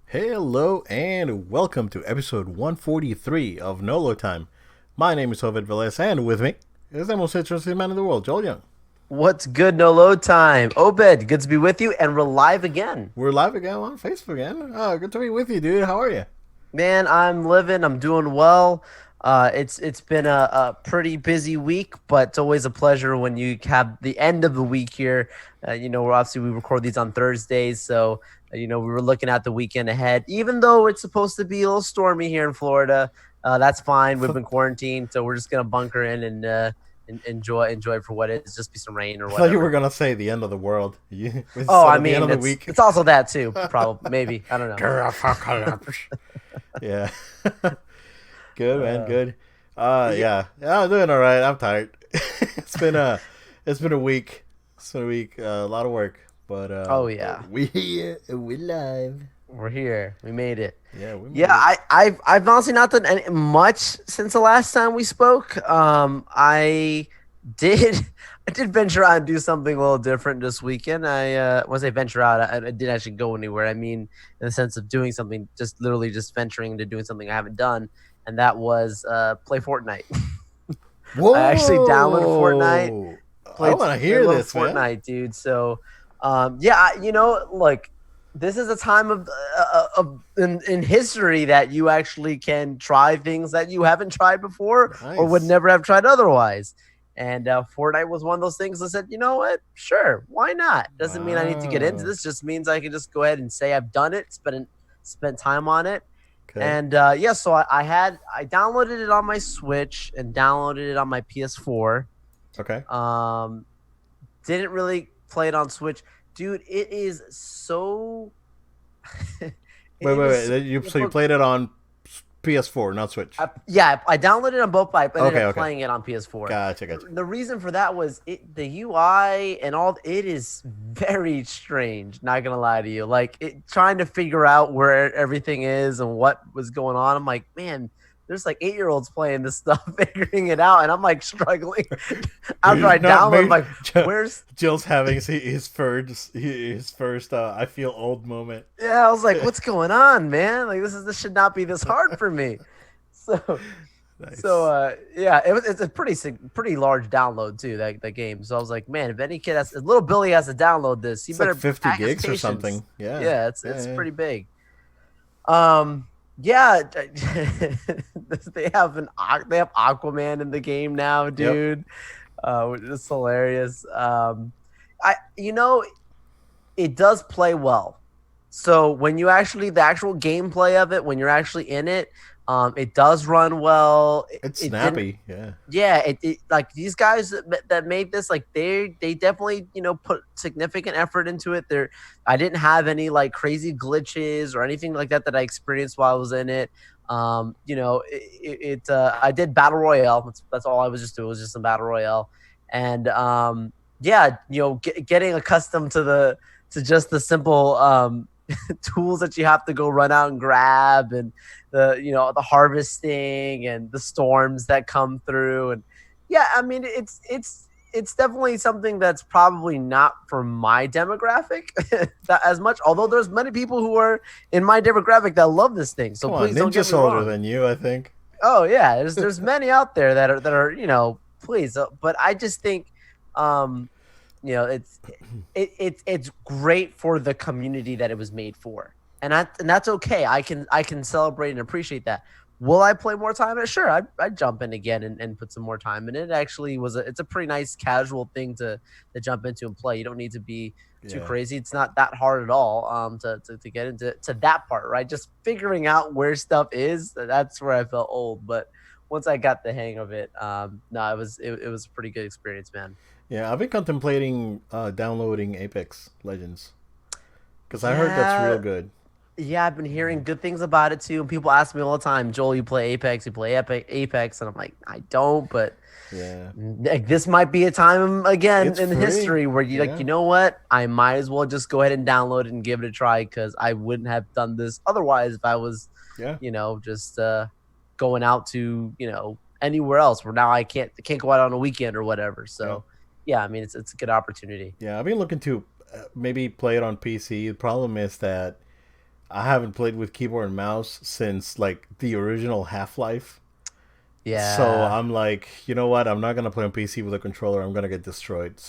Hello and welcome to episode 143 of Nolo Time. My name is Jovet Velez, and with me is the most interesting man in the world, Joel Young. What's good? No load time. Obed, good to be with you, and we're live again. We're live again on Facebook again. Good to be with you, dude. How are you? Man, I'm living. I'm doing well. It's been a pretty busy week, but it's always a pleasure when you have the end of the week here. We're obviously we record these on Thursdays, so we were looking at the weekend ahead. Even though it's supposed to be a little stormy here in Florida, that's fine. We've been quarantined, so we're just gonna bunker in and enjoy it for what it is. Just be some rain or I thought you were whatever. gonna say the end of the world. Oh, Instead I of the end of mean, the it's week. it's also that too. Probably, maybe I don't know. Yeah. Good, man. Uh, Good. yeah. Yeah, I'm doing all right. I'm tired. it's been a, it's been a week. It's been a week. A lot of work, but Oh yeah. we live. We're here. We made it. Yeah, we Yeah, made it. I've honestly not done much since the last time we spoke. I did I did venture out and do something a little different this weekend. When I say venture out, I didn't actually go anywhere. I mean, in the sense of doing something, just literally just venturing into doing something I haven't done, and that was play Fortnite. I actually downloaded Fortnite, Whoa! I want to play a hear little this, man. Fortnite, dude. So, like this is a time of in history that you actually can try things that you haven't tried before or would Nice. never have tried otherwise. And Fortnite was one of those things that said, you know what? Sure, why not? Doesn't mean I need to get into Wow. this. Just means I can just go ahead and say I've done it, spent time on it. Okay. And yeah, so I downloaded it on my Switch and downloaded it on my PS4. Okay. Um, didn't really play it on Switch, dude. It is so. it Wait, wait, is so wait. So you difficult. played it on PS4, not Switch. Yeah, I downloaded it on both, but I ended Okay. up Okay. playing it on PS4. Gotcha. Gotcha. The reason for that was the UI and all. It is very strange. Not gonna lie to you, like trying to figure out where everything is and what was going on. I'm like, man, there's like 8-year-olds playing this stuff, figuring it out, and I'm like struggling. After I Not download, I'm me. like, where's Jill's having his first I feel old moment. Yeah, I was like, "What's going on, man? Like, this should not be this hard for me." So, Nice. yeah, it's a pretty large download too. That game. So I was like, "Man, if any kid has, if little Billy has to download this, he It's like better 50 pack his gigs or patience." something. Yeah. Yeah, it's Yeah. it's Yeah. pretty big. Yeah, they have Aquaman in the game now, Yep. dude. Which is hilarious. I you know it does play well. So when you actually the actual gameplay of it, when you're actually in it, it does run well. It, It's it didn't. snappy. Yeah. Yeah, it like these guys that made this, like they definitely put significant effort into it. I didn't have any like crazy glitches or anything like that I experienced while I was in it. I did battle royale. That's all I was just doing. It was just a battle royale, and yeah, getting accustomed to just the simple tools that you have to go run out and grab, and the harvesting and the storms that come through. And yeah, I mean, it's definitely something that's probably not for my demographic that as much, although there's many people who are in my demographic that love this thing, so Come on, please don't get Ninja's me older wrong. than you, I think. Oh yeah, there's many out there that are please, but I just think um it's it's great for the community that it was made for, and that's okay. I can celebrate and appreciate that. Will I play more time in it? Sure, I'd jump in again and put some more time in it. It actually it's a pretty nice casual thing to jump into and play. You don't need to be too Yeah. crazy. It's not that hard at all to get into that part, right? Just figuring out where stuff is, that's where I felt old. But once I got the hang of it, no, it was a pretty good experience, man. Yeah, I've been contemplating downloading Apex Legends because I heard that's real Yeah, good. yeah, I've been hearing good things about it too. And people ask me all the time, Joel, you play Apex, you play Apex, and I'm like, I don't, but Yeah. like, this might be a time again It's in free. history where you like, Yeah. you know what? I might as well just go ahead and download it and give it a try because I wouldn't have done this otherwise if I was, Yeah. just going out to anywhere else where now I can't go out on a weekend or whatever. Yeah. So yeah, I mean it's a good opportunity. Yeah. I've been looking to maybe play it on PC. The problem is that I haven't played with keyboard and mouse since like the original Half-Life. So Yeah. I'm like, you know what? I'm not gonna play on PC with a controller. I'm gonna get destroyed.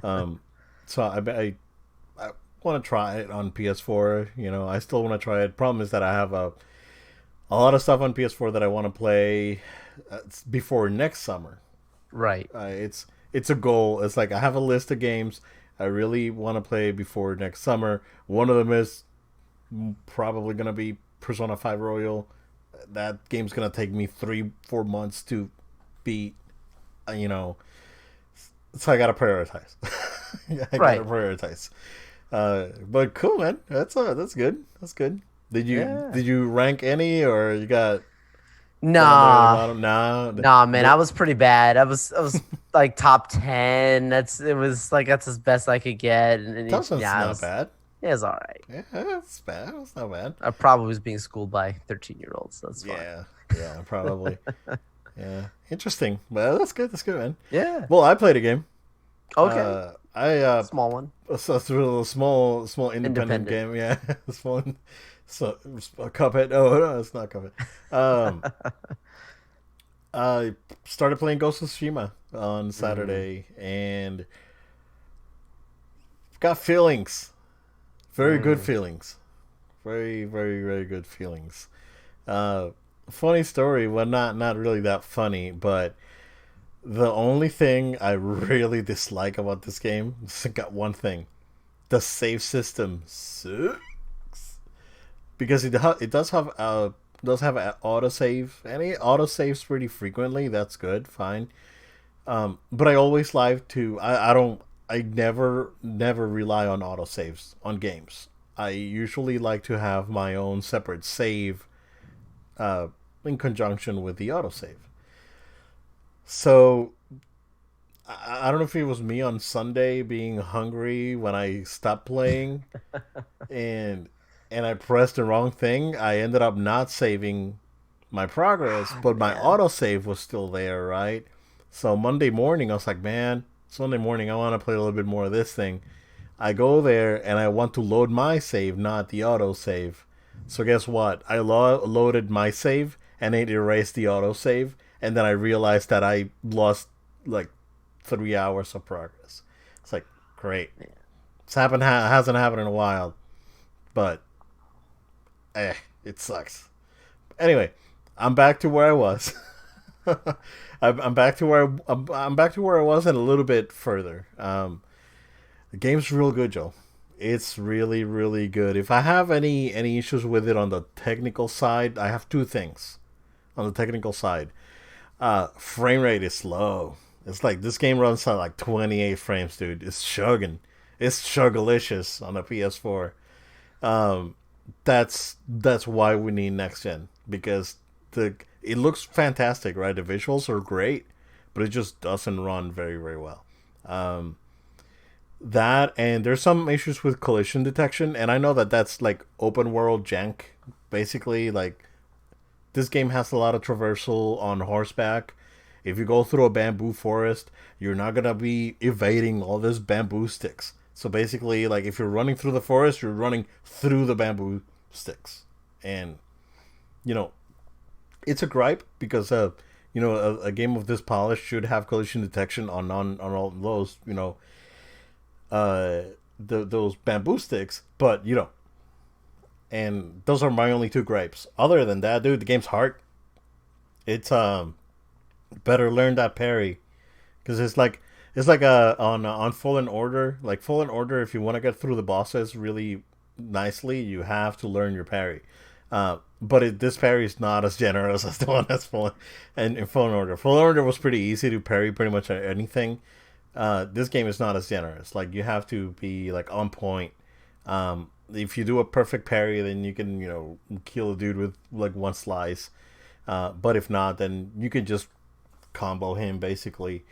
Um, so I want to try it on PS4. I still want to try it. Problem is that I have a lot of stuff on PS4 that I want to play before next summer. Right. It's a goal. It's like I have a list of games I really want to play before next summer. One of them is probably gonna be Persona 5 Royal. That game's gonna take me 3-4 months to beat. You know, so I gotta prioritize. I gotta Right. prioritize. But cool, man. That's good. That's good. Did you Yeah. did you rank any, or you got down there at the Nah. bottom? Nah. Nah, man, I What? was pretty bad. I was like top 10. That's as best I could get, and Thompson's yeah, not bad. it was all right. Yeah, that's bad. That's not bad. I probably was being schooled by 13-year-olds. So that's fine. Yeah, yeah, probably. Yeah, interesting. Well, that's good. That's good, man. Yeah. Well, I played a game. Okay. I Small one. so it's a little small independent Independent. game. Yeah, small. So Cuphead. Oh no, it's not Cuphead. Um, I started playing Ghost of Tsushima on Mm, Saturday and got feelings. Very good mm. feelings. Very, very, very good feelings. Uh, Funny story. Well, not really that funny, but the only thing I really dislike about this game is got one thing: the save system sucks because it does have an autosave, and it autosaves pretty frequently. That's good, fine. But I always like to. I don't. I never rely on autosaves on games. I usually like to have my own separate save uh, in conjunction with the autosave. So I don't know if it was me on Sunday being hungry when I stopped playing and I pressed the wrong thing. I ended up not saving my progress, Ah, but my man. autosave was still there, right? So Monday morning, I was like, man, Sunday morning, I want to play a little bit more of this thing. I go there and I want to load my save, not the autosave. So guess what? I loaded my save and it erased the autosave, and then I realized that I lost like 3 hours of progress. It's like great. It's hasn't happened in a while, but it sucks. Anyway, I'm back to where I was. I'm back to where I'm back to where I was and a little bit further. The game's real good, Joe. It's really really good. If I have any issues with it on the technical side, I have two things on the technical side. Frame rate is slow. It's like this game runs at like 28 frames, dude. It's chugging. It's chuggalicious on a PS4. Um, that's why we need next gen, because the it looks fantastic, right? The visuals are great, but it just doesn't run very very well. Um, that, and there's some issues with collision detection, and I know that that's like open world jank. Basically, like this game has a lot of traversal on horseback. If you go through a bamboo forest, you're not gonna be evading all this bamboo sticks. So basically, like if you're running through the forest, you're running through the bamboo sticks, and you know it's a gripe because a game of this polish should have collision detection on all those uh those bamboo sticks, but and those are my only two gripes. Other than that, dude, the game's hard. It's better learn that parry, because it's like on Fallen Order. Like Fallen Order, if you want to get through the bosses really nicely, you have to learn your parry. But this parry is not as generous as the one that's Fallen and in Fallen Order. Fallen Order was pretty easy to parry pretty much anything. This game is not as generous. Like you have to be like on point. If you do a perfect parry, then you can kill a dude with like one slice. But if not, then you can just combo him basically.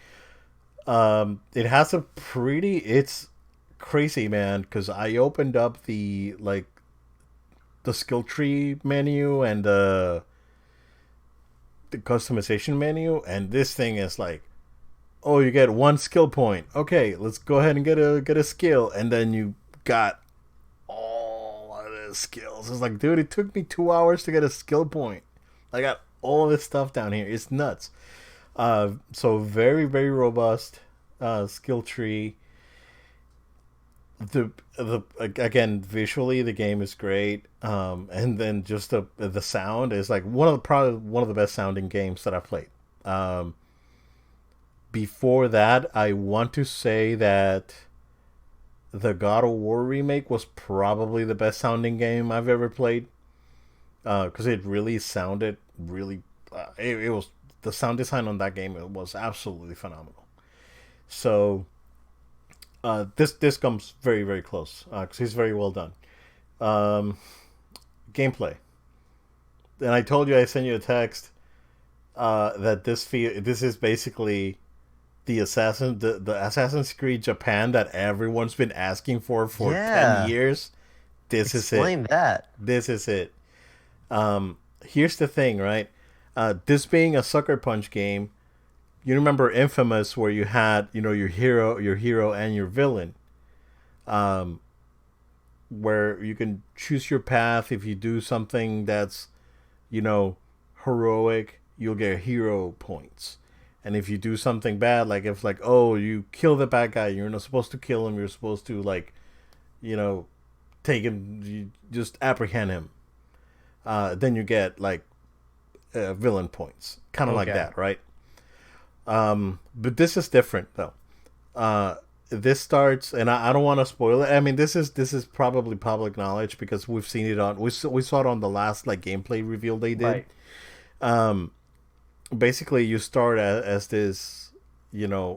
It has a pretty. It's crazy, man. Because I opened up the skill tree menu and the customization menu, and this thing is like, oh, you get one skill point. Okay, let's go ahead and get a skill, and then you got all of the skills. It's like, dude, it took me 2 hours to get a skill point. I got all this stuff down here. It's nuts. So very, very robust skill tree. The again, visually the game is great, and then just the sound is like probably one of the best sounding games that I've played. Before that, I want to say that the God of War remake was probably the best sounding game I've ever played, because it really sounded really. It was the sound design on that game. It was absolutely phenomenal. So this comes very very close because it's very well done. Um, Gameplay, and I told you I sent you a text that this is basically the Assassin's Creed Japan that everyone's been asking for Yeah. 10 years. This is it. Explain that. This is it. Here's the thing, right? This being a Sucker Punch game, you remember Infamous, where you had your hero, and your villain, where you can choose your path. If you do something that's you know heroic, you'll get hero points. And if you do something bad, like if like oh you kill the bad guy, you're not supposed to kill him. You're supposed to like you know take him, you just apprehend him. Then you get like villain points, kind of like Okay. that, right? But this is different though. This starts, and I don't want to spoil it. I mean, this is probably public knowledge because we've seen it on we saw it on the last like gameplay reveal they did. Right. Um, Basically, you start as this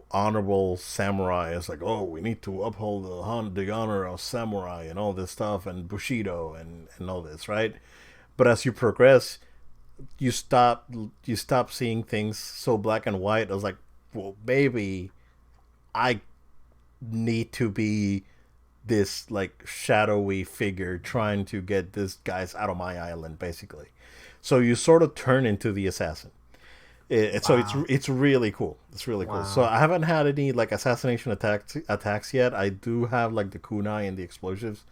honorable samurai. It's like, oh, we need to uphold the honor of samurai and all this stuff and bushido and all this, right? But as you progress, you stop you stop seeing things so black and white. I was like, well, maybe I need to be this like shadowy figure trying to get this guys out of my island, basically. So you sort of turn into the assassin. So Wow. it's really cool. It's really cool. So Wow. I haven't had any like assassination attacks yet. I do have like the kunai and the explosives,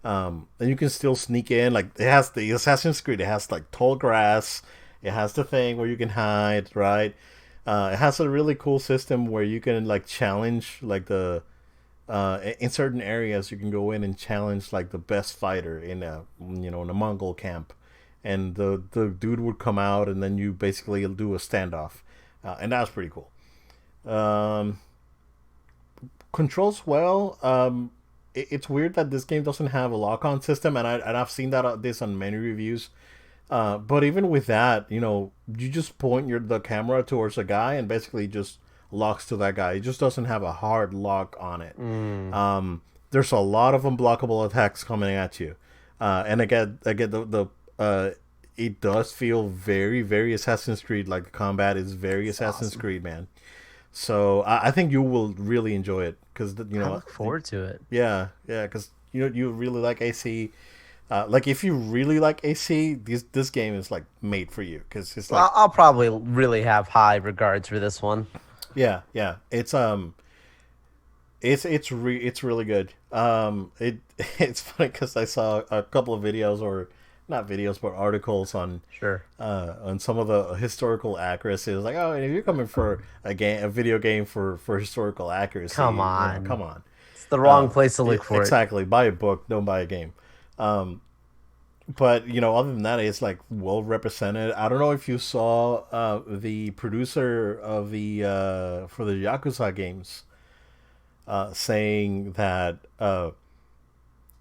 and you can still sneak in. Like it has the Assassin's Creed. It has like tall grass. It has the thing where you can hide. Right. It has a really cool system where you can like challenge like the in certain areas you can go in and challenge like the best fighter in a Mongol camp, and the dude would come out and then you basically do a standoff, and that was pretty cool. Um, Controls well. It's weird that this game doesn't have a lock-on system, and I've seen this on many reviews. But even with that, you just point the camera towards a guy and basically just locks to that guy. It just doesn't have a hard lock on it. Mm. There's a lot of unblockable attacks coming at you, and again it does feel very very Assassin's Creed. Like the combat is very It's Assassin's awesome. Creed, man. So I think you will really enjoy it because I look forward to it. yeah, yeah, because you really like AC. Like if you really like AC, this game is like made for you because it's Well, like I'll probably really have high regards for this one. yeah, yeah. It's really good. It's funny because I saw a couple of videos, or not videos but articles Sure. on some of the historical accuracy. It's like, oh, if you're coming for a video game for historical accuracy, Come on. come on. It's the wrong place to look for it. Exactly. Buy a book, don't buy a game. Um, but other than that, it's like well represented. I don't know if you saw the producer of the for the Yakuza games saying that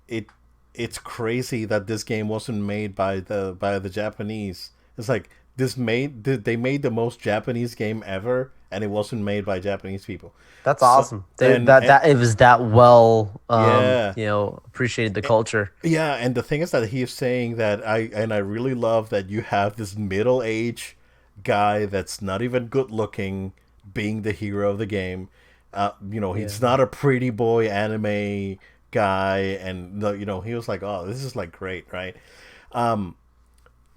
it it's crazy that this game wasn't made by the Japanese. It's like they made the most Japanese game ever, and it wasn't made by Japanese people. That's So awesome. and That it was that well, yeah, appreciated the culture. yeah, and the thing is that he's saying that I really love that you have this middle age guy that's not even good looking being the hero of the game. Yeah. He's not a pretty boy anime guy, and he was like, oh, this is like great, right? Um,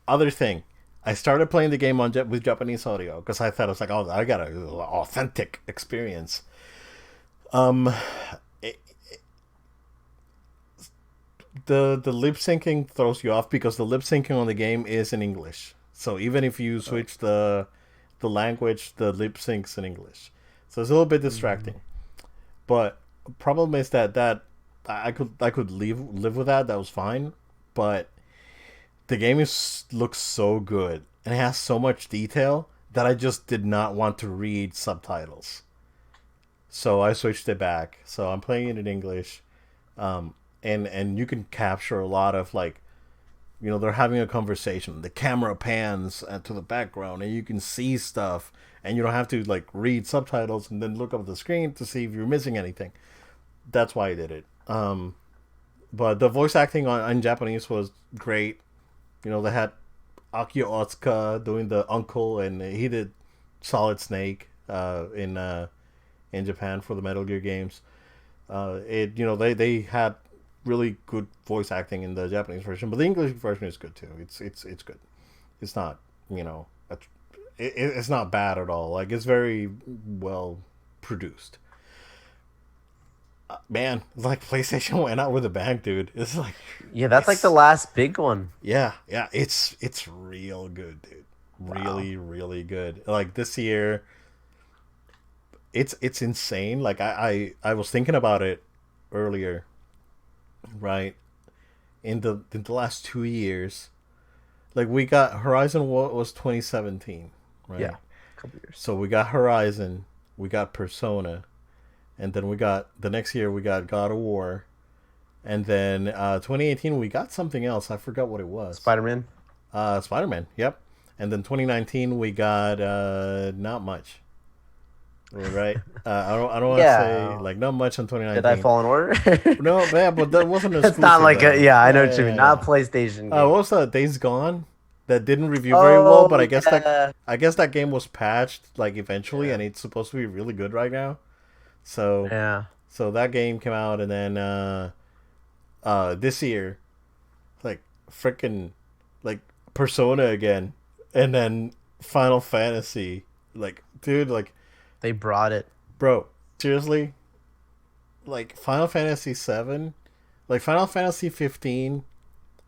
Other thing, I started playing the game with Japanese audio because I thought, I was like, oh, I got an authentic experience. Um, the lip syncing throws you off because the lip syncing on the game is in English. So even if you switch the language, the lip syncs in English. So it's a little bit Mm. distracting. But problem is that I could live with that. That was fine. But the game is looks so good and it has so much detail that I just did not want to read subtitles. So I switched it back. So I'm playing it in English. Um, and you can capture a lot of like, they're having a conversation. The camera pans to the background and you can see stuff and you don't have to like read subtitles and then look up at the screen to see if you're missing anything. That's why I did it. But the voice acting on Japanese was great. They had Akio Otsuka doing the uncle, and he did Solid Snake in Japan for the Metal Gear games. They had really good voice acting in the Japanese version, but the English version is good too. It's good. It's not it's not bad at all. Like it's very well produced. Man, it's like PlayStation went out with a bang, dude. It's like Yeah, that's like the it's last big one. yeah. It's real good, dude. Wow. Really, really good. Like this year, it's insane. Like I was thinking about it earlier, right? In the last 2 years, like we got Horizon was 2017, Yeah, right? a couple years. So we got Horizon, we got Persona, and then we got the next year we got God of War, and then 2018 we got something else. I forgot what it was. Spider Man. Spider Man. Yep. And then 2019 we got not much. Right. I don't want to say Yeah. like not much in Did I 2019. fall in order? No, yeah, but that wasn't It's not exclusive like a, though. yeah, I know Yeah, what you yeah, mean. yeah. Not a PlayStation What game. was that? Days Gone? That didn't review very well, but Oh I guess that yeah. I guess that game was patched like eventually, Yeah. and it's supposed to be really good right now. So Yeah. so that game came out, and then this year, like freaking like Persona again, and then Final Fantasy. Like, dude, like, They brought it. bro, seriously, like Final Fantasy 15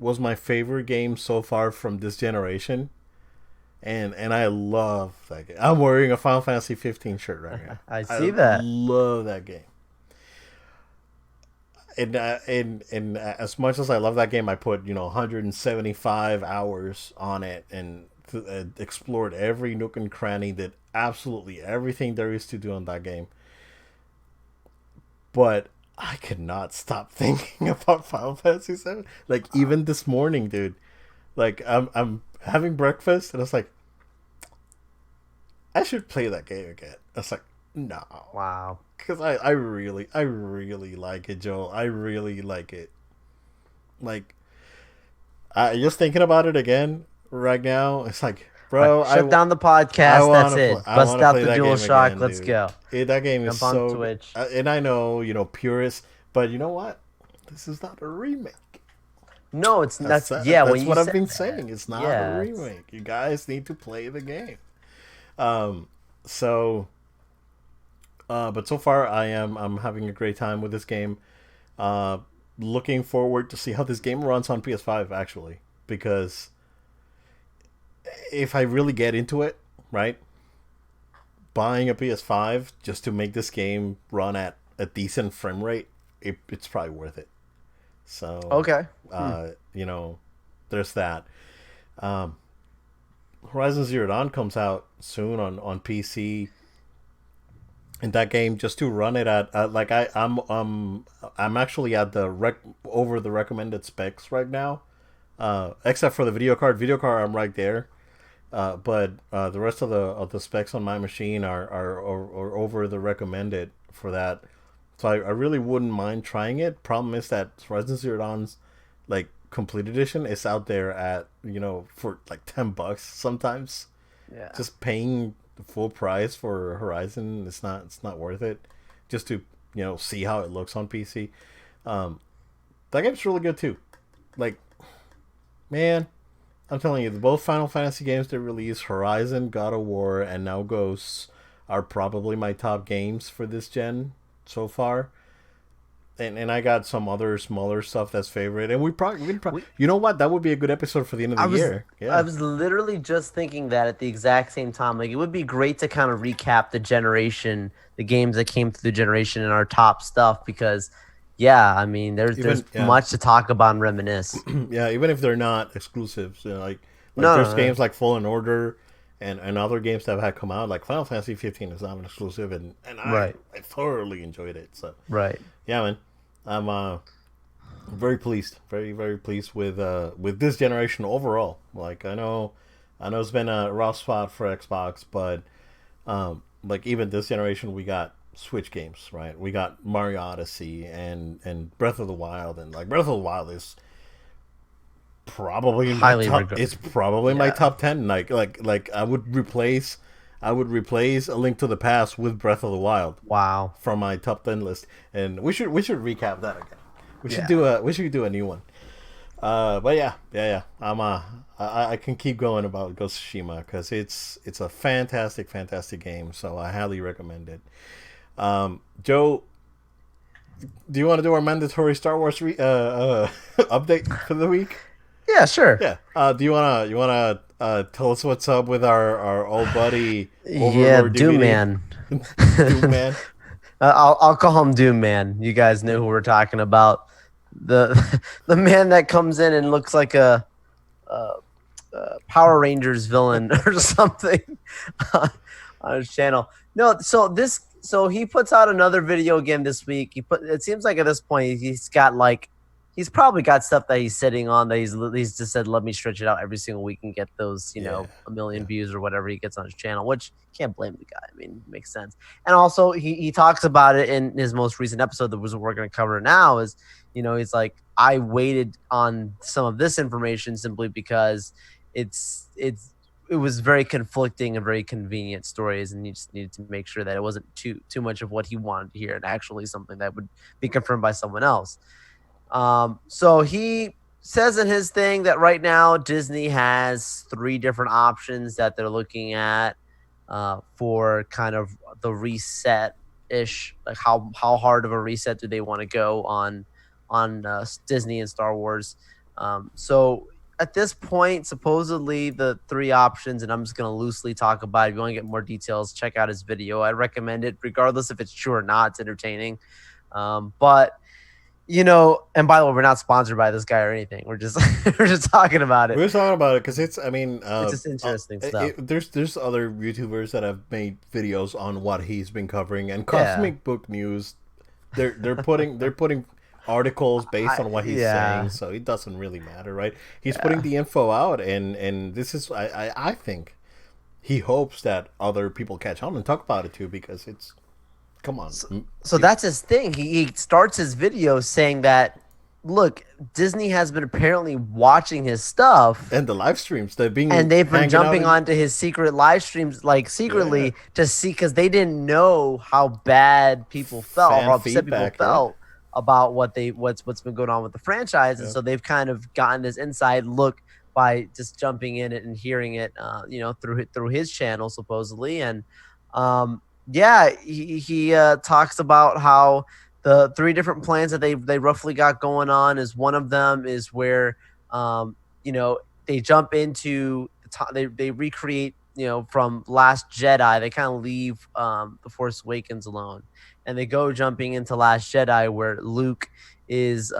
was my favorite game so far from this generation, and I love that game. I'm wearing a Final Fantasy 15 shirt right now. I see I that. love that game. And as much as I love that game, I put 175 hours on it and explored every nook and cranny, did absolutely everything there is to do on that game. But I could not stop thinking about Final Fantasy 7. Like even this morning, dude. Like I'm having breakfast and it's like I should play that game again. It's like no, Wow. because I really like it, Joel. I really like it. Like I just thinking about it again right now. It's like, All right. bro, Shut down the I podcast. That's want to play. it. I Bust want to out play the that Dual game Shock. again, Let's dude. go. That game is Jump on so good. Twitch. And I know, purists, but you know what? This is not a remake. No, it's That's that's yeah. that's When you what I've said been that, saying. It's not a yeah, it's remake. You guys need to play the game. Um, so, but so far I'm having a great time with this game. Uh, Looking forward to see how this game runs on PS5 actually, because if I really get into it, right, buying a PS5 just to make this game run at a decent frame rate, it's probably worth it. So, okay. Hmm. uh, you know, there's that. Um, Horizon Zero Dawn comes out soon on PC, and that game just to run it at like I'm actually at the over the recommended specs right now. Except for the video card. Video card, I'm right there. But the rest of the specs on my machine are over the recommended for that. So I really wouldn't mind trying it. Problem is that Horizon Zero Dawn's like complete edition is out there at for like $10 sometimes. Yeah. Just paying the full price for Horizon, it's not worth it. Just to see how it looks on PC. Um, that game's really good too. Like, man, I'm telling you, both Final Fantasy games they released, Horizon, God of War, and now Ghosts, are probably my top games for this gen so far. and I got some other smaller stuff that's favorite, and We, you know what, that would be a good episode for the end of the I was year. I Yeah, was literally just thinking that at the exact same time. Like it would be great to kind of recap the games that came through the generation and our top stuff because yeah, I mean there's even yeah, much to talk about and reminisce. yeah, even if they're not exclusives, like No, there's no, no. games like Fallen Order and other games that have had come out, like Final Fantasy 15 is not an exclusive, and Right. I thoroughly enjoyed it. So Right. yeah, man, I'm very pleased, very pleased with this generation overall. Like I know it's been a rough spot for Xbox, but like even this generation, we got Switch games, right? We got Mario Odyssey and Breath of the Wild, and like Breath of the Wild is probably my Highly top. regret. It's probably my Yeah. top 10. Like I would replace A Link to the Past with Breath of the Wild Wow. from my top 10 list, and we should recap that again. Yeah. We should do a new one. But yeah. I can keep going about Ghost of Tsushima because it's a fantastic game. So I highly recommend it. Joe, do you want to do our mandatory Star Wars update for the week? Yeah, sure. Yeah. Do you wanna tell us what's up with our old buddy Yeah, Overlord Doom DVD? Man. Doom Man. I'll call him Doom Man. You guys know who we're talking about. The the man that comes in and looks like a Power Rangers villain or something on his channel. No, so he puts out another video again this week. It seems like at this point he's probably got stuff that he's sitting on that he's just said let me stretch it out every single week and get those Yeah. a million Yeah. views or whatever he gets on his channel, which can't blame the guy. I mean, it makes sense. And also he talks about it in his most recent episode that we're going to cover now is he's like I waited on some of this information simply because it was very conflicting and very convenient stories, and he just needed to make sure that it wasn't too much of what he wanted to hear and actually something that would be confirmed by someone else. So he says in his thing that right now Disney has three different options that they're looking at for kind of the reset ish, like how hard of a reset do they want to go on Disney and Star Wars. So at this point, supposedly the three options, and I'm just going to loosely talk about it. If you want to get more details, check out his video. I recommend it, regardless if it's true or not. It's entertaining. But and by the way, we're not sponsored by this guy or anything. We're just we're just talking about We it. were talking about it because it's. I mean, It's just interesting stuff. there's other YouTubers that have made videos on what he's been covering, and Yeah. Cosmic Book News. They're putting articles based on what he's Yeah. saying, so it doesn't really matter, right? He's putting the info out, and this is I think he hopes that other people catch on and talk about it too because it's come on. So that's his thing. He starts his video saying that, look, Disney has been apparently watching his stuff, And the live streams they've been and they've been hanging jumping out onto his secret live streams, like secretly, Yeah. to see because they didn't know how bad people felt, Fan how upset people feedback, felt about what's been going on with the franchise, and Yeah. so they've kind of gotten this inside look by just jumping in it and hearing it, through his channel supposedly, and yeah, he talks about how the three different plans that they roughly got going on is one of them is where they jump into they recreate from Last Jedi. They kind of leave the Force Awakens alone, and they go jumping into Last Jedi where Luke is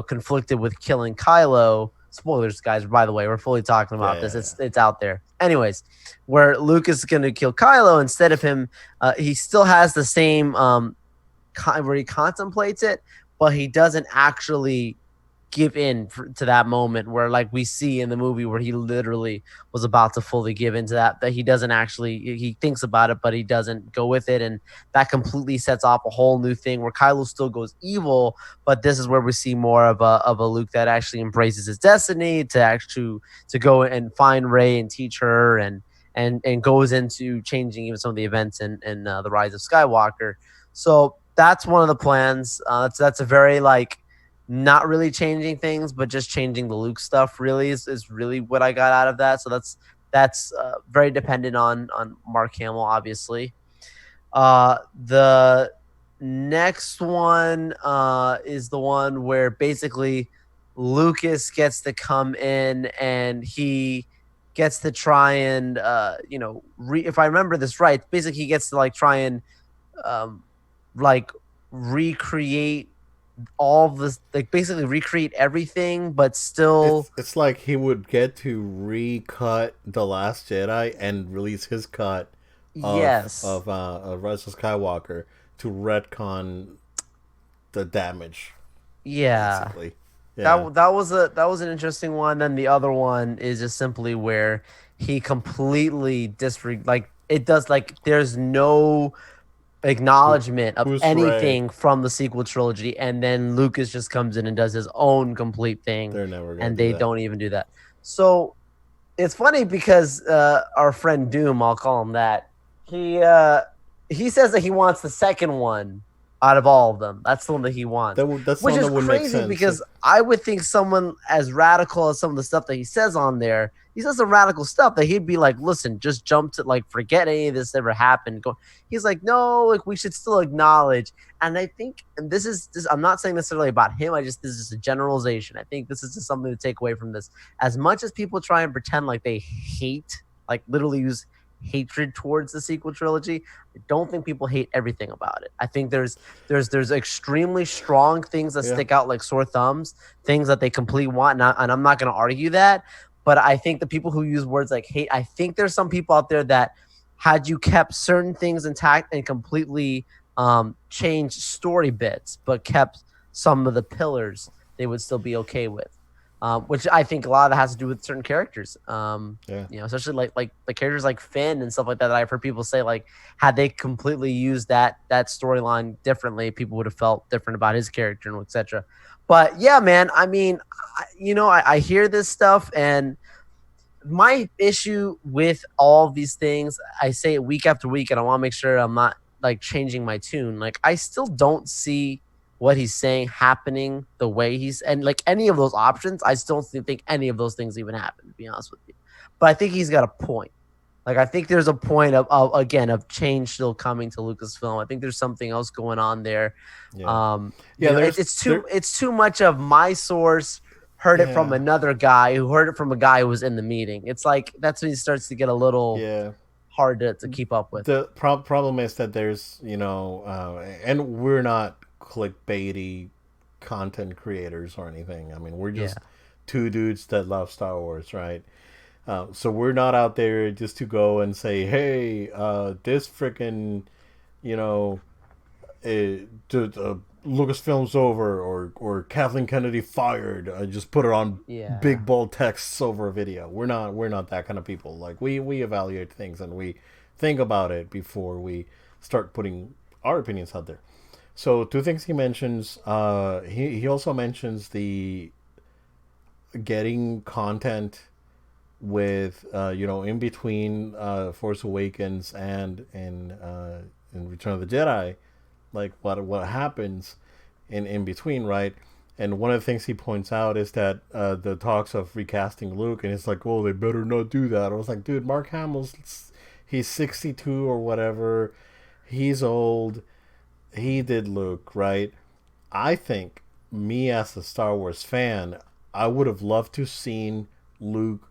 conflicted with killing Kylo. Spoilers, guys. By the way, we're fully talking about this. It's out there. Anyways, where Luke is going to kill Kylo instead of him, he still has the same where he contemplates it, but he doesn't actually give in to that moment where like we see in the movie where he literally was about to fully give into that he doesn't actually, he thinks about it but he doesn't go with it, and that completely sets off a whole new thing where Kylo still goes evil, but this is where we see more of a Luke that actually embraces his destiny to go and find Rey and teach her and goes into changing even some of the events in the Rise of Skywalker. So that's one of the plans. That's a very like not really changing things, but just changing the Luke stuff. Really is really what I got out of that. So that's very dependent on Mark Hamill, obviously. The next one is the one where basically Lucas gets to come in and he gets to try and if I remember this right, basically he gets to like try and um, like recreate all of this, like basically recreate everything, but still It's like he would get to recut The Last Jedi and release his cut yes, of Rise of Skywalker to retcon the damage, yeah. basically. Yeah. That was an interesting one. Then the other one is just simply where he completely disregard, like it does, like there's no Who, acknowledgement of who's Ray? anything from the sequel trilogy, and then Lucas just comes in and does his own complete thing, They're never gonna and do they that. don't even do that. So it's funny because our friend Doom, I'll call him that, he uh, he says that he wants the second one out of all of them. That's the one that he wants, That's which something is that would make crazy sense. because I would think someone as radical as some of the stuff that he says on there, he says some radical stuff that he'd be like, listen, just jump to like forget any of this ever happened. Go. He's like, no, like we should still acknowledge. And I think, and this, I'm not saying necessarily about him. I just, this is a generalization. I think this is just something to take away from this. As much as people try and pretend like they hate, like literally use hatred towards the sequel trilogy, I don't think people hate everything about it. I think there's extremely strong things that Yeah. stick out like sore thumbs, things that they completely want, and I'm not going to argue that. But I think the people who use words like hate, I think there's some people out there that had you kept certain things intact and completely changed story bits, but kept some of the pillars, they would still be okay with. Which I think a lot of that has to do with certain characters. Yeah. Especially like the characters like Finn and stuff like that. That I've heard people say like, had they completely used that storyline differently, people would have felt different about his character and etc. But yeah, man. I mean, I hear this stuff, and my issue with all of these things, I say it week after week, and I want to make sure I'm not like changing my tune. Like I still don't see what he's saying happening the way he's, and like any of those options, I still don't think any of those things even happen, to be honest with you. But I think he's got a point. Like I think there's a point of again of change still coming to Lucasfilm. I think there's something else going on there. Yeah. Yeah. It's There. too much of my source heard it from Yeah. another guy who heard it from a guy who was in the meeting. It's like that's when it starts to get a little Yeah. hard to keep up with. The problem is that there's and we're not clickbaity content creators or anything. I mean, we're Yeah. just two dudes that love Star Wars, right? So we're not out there just to go and say, hey, this freaking, you know, Lucasfilm's over, or Kathleen Kennedy fired. I just put it on Yeah. big bold texts over a video. We're not that kind of people. Like we evaluate things and we think about it before we start putting our opinions out there. So two things he mentions. He also mentions the getting content with in between Force Awakens and in Return of the Jedi, like what happens in between, right? And one of the things he points out is that the talks of recasting Luke, and it's like, oh, they better not do that. I was like, dude, Mark Hamill's he's 62 or whatever. He's old. He did Luke, right? I think me as a Star Wars fan, I would have loved to seen Luke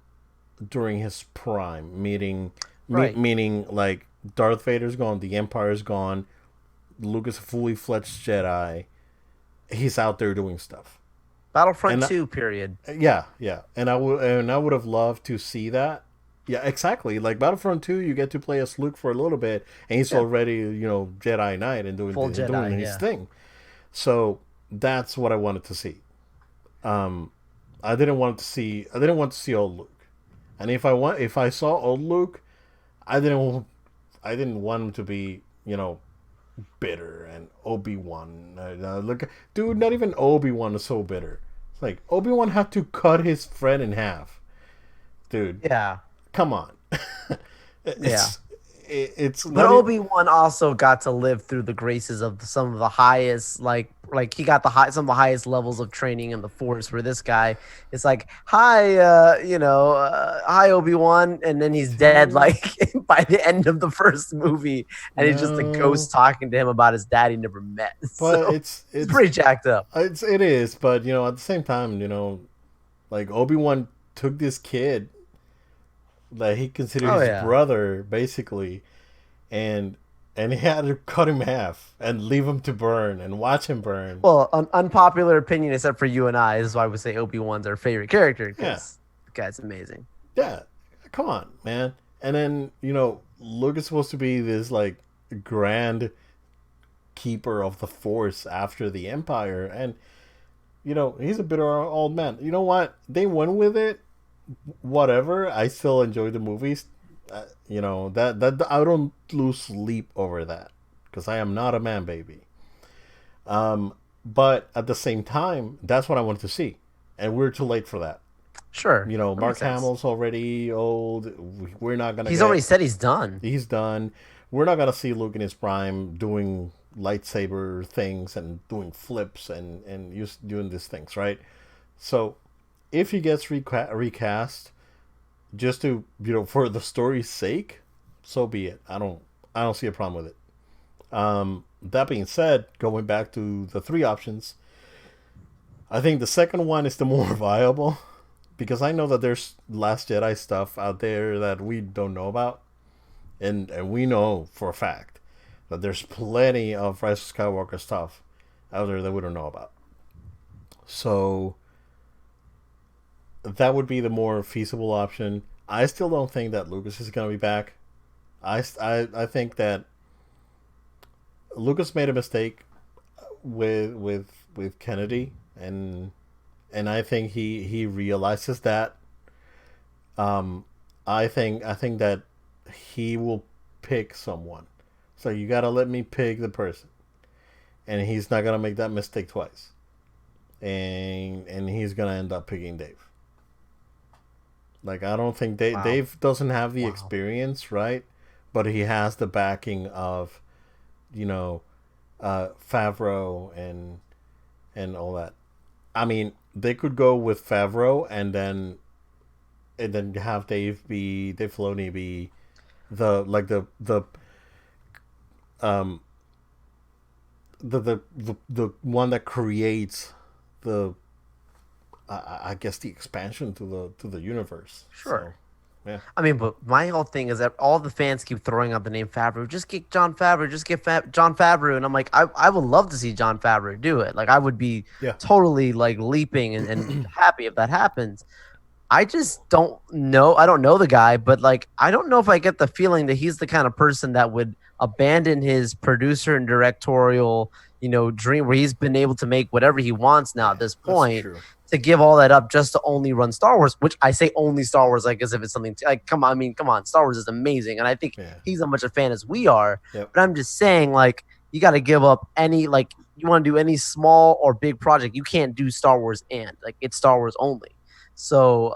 during his prime, Right. meaning like Darth Vader's gone, the Empire's gone, Luke is a fully fledged Jedi. He's out there doing stuff, Battlefront and 2 period. yeah, and I would have loved to see that. Yeah, exactly. Like Battlefront 2, you get to play as Luke for a little bit, and he's Yeah. already Jedi Knight and Full doing Jedi, his yeah. thing. So that's what I wanted to see. I didn't want to see old Luke. And if I saw old Luke, I didn't I didn't want him to be bitter and Obi-Wan. Look, dude, not even Obi-Wan is so bitter. It's like Obi-Wan had to cut his friend in half, dude. Yeah. Come on, Yeah. it's it's But not even. Obi-Wan also got to live through the graces of some of the highest like like he got some of the highest levels of training in the Force. Where this guy is like, "Hi, hi Obi-Wan," and then he's dead Dude, like by the end of the first movie, and he's just a no, ghost talking to him about his dad he never met. but So it's pretty jacked up. it is, but at the same time, like Obi-Wan took this kid that he considered Oh his yeah. brother basically, and he had to cut him in half and leave him to burn and watch him burn. Well, unpopular opinion, except for you and I, this is why we say Obi-Wan's our favorite character Yeah, because the guy's amazing. yeah, come on, man. And then Luke is supposed to be this like grand keeper of the Force after the Empire, and he's a bitter old man. You know what? They went with it. Whatever. I still enjoy the movies. That I don't lose sleep over that because I am not a man baby. But at the same time, that's what I wanted to see, and we're too late for that. Sure, that Mark makes sense. Hamill's already old. We're not gonna He's already get. said he's done. He's done. We're not gonna see Luke in his prime doing lightsaber things and doing flips and just doing these things, right? So if he gets recast, just to for the story's sake, so be it. I don't see a problem with it. That being said, going back to the three options, I think the second one is the more viable because I know that there's Last Jedi stuff out there that we don't know about, and we know for a fact that there's plenty of Rise of Skywalker stuff out there that we don't know about. So that would be the more feasible option. I still don't think that Lucas is going to be back. I think that Lucas made a mistake with Kennedy, and I think he realizes that. Um, I think that he will pick someone. So you gotta let me pick the person, and he's not gonna make that mistake twice, and he's gonna end up picking Dave. Like I don't think Wow. Dave doesn't have the Wow. experience, right? But he has the backing of you know Favreau and all that. I mean, they could go with Favreau and then have Dave Filoni be the um the one that creates the I guess the expansion to the universe. So Sure. yeah, I mean, but my whole thing is that all the fans keep throwing out the name Favreau. Just get John Favreau. Just get John Favreau. And I'm like, I would love to see John Favreau do it. Like, I would be yeah, totally like leaping and happy if that happens. I just don't know. I don't know the guy, but like, I don't know if I get the feeling that he's the kind of person that would abandon his producer and directorial, dream where he's been able to make whatever he wants now at yeah. this That's point true. to give all that up just to only run Star Wars, which I say only Star Wars, like as if it's something like, come on, I mean, come on, Star Wars is amazing. And I think Yeah. he's as much a fan as we are, Yep. but I'm just saying, like, you got to give up any, like, you want to do any small or big project, you can't do Star Wars and like it's Star Wars only. So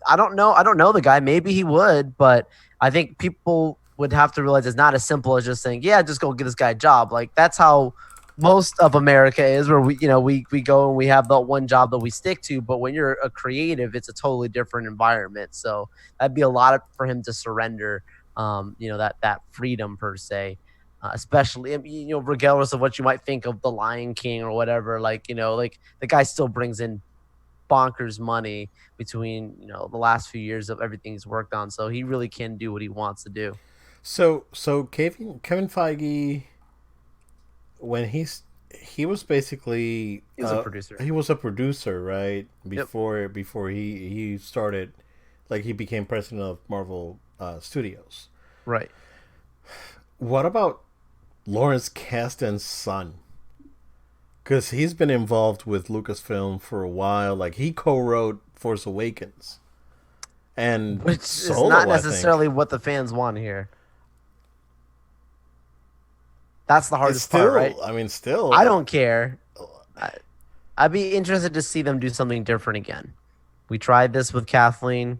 I don't know. I don't know the guy. Maybe he would, but I think people would have to realize it's not as simple as just saying, "Yeah, just go get this guy a job." Like that's how most of America is, where we go and we have the one job that we stick to. But when you're a creative, it's a totally different environment. So that'd be a lot for him to surrender. That freedom per se. Especially, regardless of what you might think of the Lion King or whatever, like the guy still brings in bonkers money between the last few years of everything he's worked on. So he really can do what he wants to do. So Kevin Feige, when he was basically He was a producer. he was a producer, right? Yep. Before he started, like he became president of Marvel Studios. Right. What about Lawrence Kasdan's son? Because he's been involved with Lucasfilm for a while. Like he co-wrote Force Awakens and Which is not Solo, I think. necessarily what the fans want here. That's the It's hardest part, right? still, I mean, still, I don't care. I, I'd be interested to see them do something different again. We tried this with Kathleen.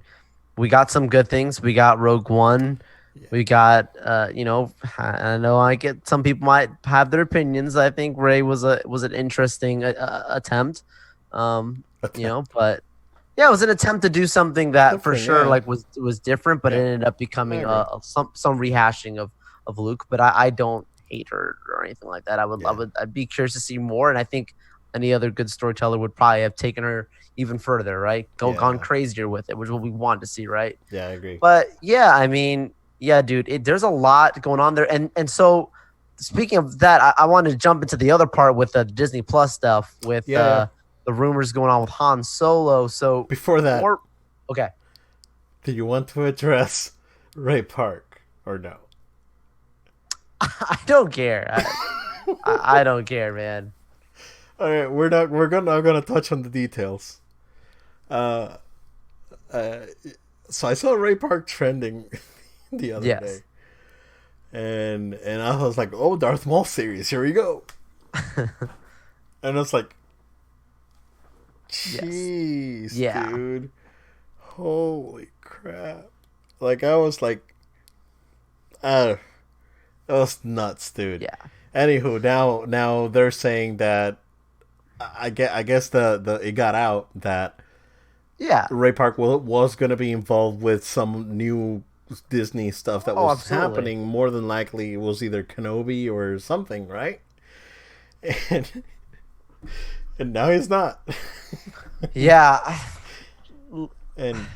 We got some good things. We got Rogue One. Yeah. We got, I know I get some people might have their opinions. I think Ray was an interesting attempt, but yeah, it was an attempt to do something that for Different, sure yeah. like was different, but it Yeah. ended up I becoming agree. some rehashing of Luke. But I don't hate her or anything like that. Yeah. I'd be curious to see more, and I think any other good storyteller would probably have taken her even further, right? Gone Yeah. crazier with it, which is what we want to see, right? Yeah, I agree. But yeah, I mean, yeah, dude, there's a lot going on there, and so speaking of that, I want to jump into the other part with the Disney Plus stuff with Yeah, yeah. the rumors going on with Han Solo. So Before that, more, okay. do you want to address Ray Park or no? I don't care. I don't care, man. All right, not gonna touch on the details. Uh, uh, so I saw Ray Park trending the other day, Yes. and I was like, oh, Darth Maul series, here we go. And it's like, Yes. jeez, Yeah. dude, holy crap! Like I was like, uh, that was nuts, dude. Yeah. Anywho, now they're saying that I guess the it got out that Yeah. Ray Park was going to be involved with some new Disney stuff that Oh, was absolutely. happening. More than likely, it was either Kenobi or something, right? And and now he's not. Yeah. And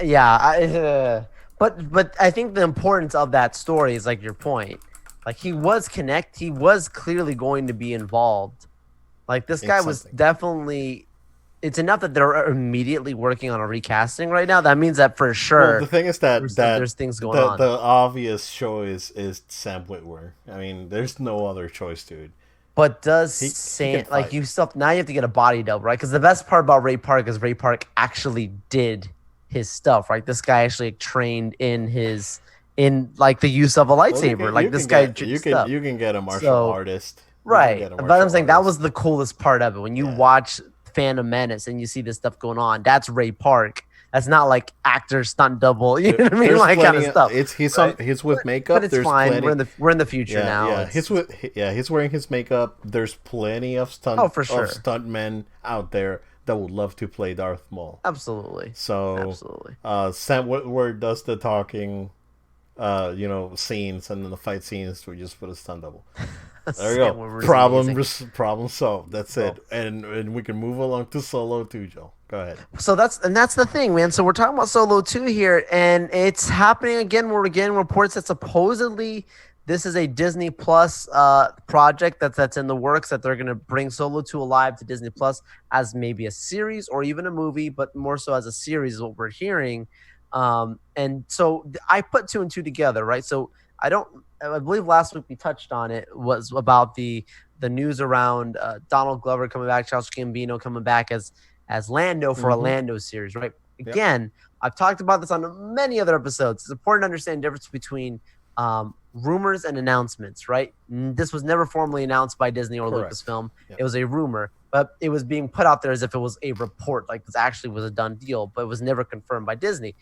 Yeah. But I think the importance of that story is like your point. Like he was clearly going to be involved. Like this it's guy was something. definitely. It's enough that they're immediately working on a recasting right now. That means that for Well, the sure thing is that there's things going the on. obvious choice is Sam Witwer. I mean, there's no other choice, dude. But does He can Sam like fight. you still now you have to get a body double, right? Because the best part about Ray Park is Ray Park actually did his stuff, right? This guy actually trained in like the use of a Well, lightsaber. Like this guy did stuff. you can get a martial So artist. You can right. get a But I'm martial saying that was artist. the coolest part of it. When you Yeah. watch Phantom Menace and you see this stuff going on, that's Ray Park. That's not like actor stunt double, you know what I mean? There's Like kind of plenty. stuff. He's Right. he's with But makeup. it's There's fine. plenty. We're in the future Yeah, now. yeah. He's wearing his makeup. There's plenty of Oh, for sure. stuntmen out there that would love to play Darth Maul. Absolutely. So, Absolutely. Sam Witwer does the talking, scenes, and then the fight scenes we just put a stunt double. There you Sam go. Witwer is amazing. Problem solved. That's Well, it. And we can move along to Solo too, Joe. Go ahead. so that's the thing, man. So we're talking about Solo 2 here, and it's happening again. We're getting reports that supposedly this is a Disney Plus project that's in the works, that they're gonna bring Solo 2 alive to Disney Plus as maybe a series or even a movie, but more so as a series is what we're hearing. And so I put two and two together, right? So I believe last week we touched on it, was about the news around Donald Glover coming back, Charles Gambino coming back as Lando for a Mm-hmm. Lando series, right? Yep. Again, I've talked about this on many other episodes. It's important to understand the difference between rumors and announcements, right? This was never formally announced by Disney or Correct. Lucasfilm. Yep. It was a rumor, but it was being put out there as if it was a report, like this actually was a done deal, but it was never confirmed by Disney.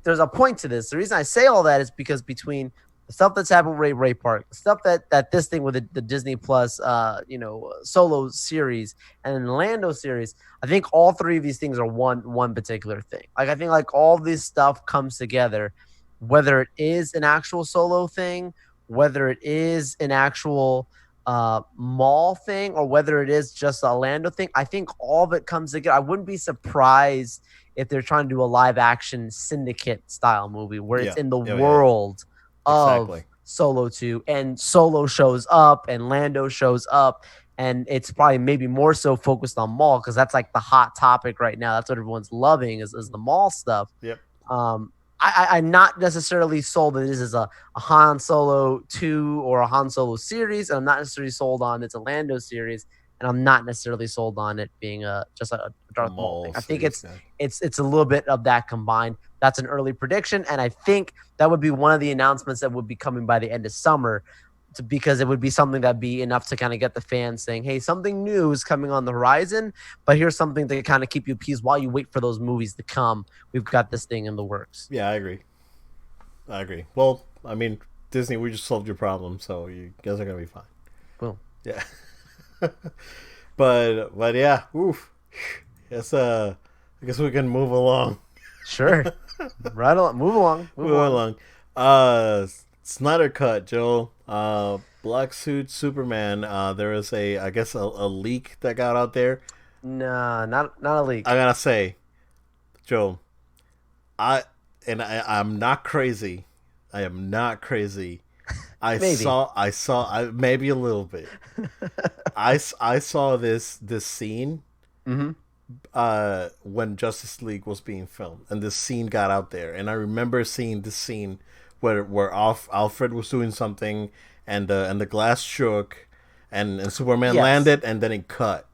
There's a point to this. The reason I say all that is because between the stuff that's happened with Ray Park, the stuff that this thing with the Disney Plus, Solo series and the Lando series, I think all three of these things are one particular thing. Like I think like all this stuff comes together, whether it is an actual Solo thing, whether it is an actual Maul thing, or whether it is just a Lando thing. I think all of it comes together. I wouldn't be surprised if they're trying to do a live action Syndicate style movie where it's Yeah. in the Yeah, yeah. world of Exactly. Solo 2 and Solo shows up and Lando shows up, and it's probably maybe more so focused on Maul because that's like the hot topic right now. That's what everyone's loving is the Maul stuff. Yep. I'm not necessarily sold that this is a Han Solo 2 or a Han Solo series, and I'm not necessarily sold on it's a Lando series, and I'm not necessarily sold on it being just a Darth Maul thing. I think series, yeah. it's a little bit of that combined. That's an early prediction, and I think that would be one of the announcements that would be coming by the end of summer, because it would be something that'd be enough to kind of get the fans saying, "Hey, something new is coming on the horizon, but here's something to kind of keep you appeased while you wait for those movies to come. We've got this thing in the works." Yeah, I agree. I agree. Well, I mean, Disney, we just solved your problem, so you guys are gonna be fine. Boom. Yeah. But yeah, oof. Yes. I guess we can move along. Sure. Right on. Move along. Move Move along. along. Snyder cut, Joel. Black suit Superman. There is I guess a leak that got out there. Nah, not a I leak. gotta say, Joel, I I'm not crazy. I am not crazy. Maybe. Maybe a little bit. I saw this scene Mm-hmm. when Justice League was being filmed, and this scene got out there, and I remember seeing this scene where Alfred was doing something, and the glass shook, and Superman Yes. landed, and then it cut.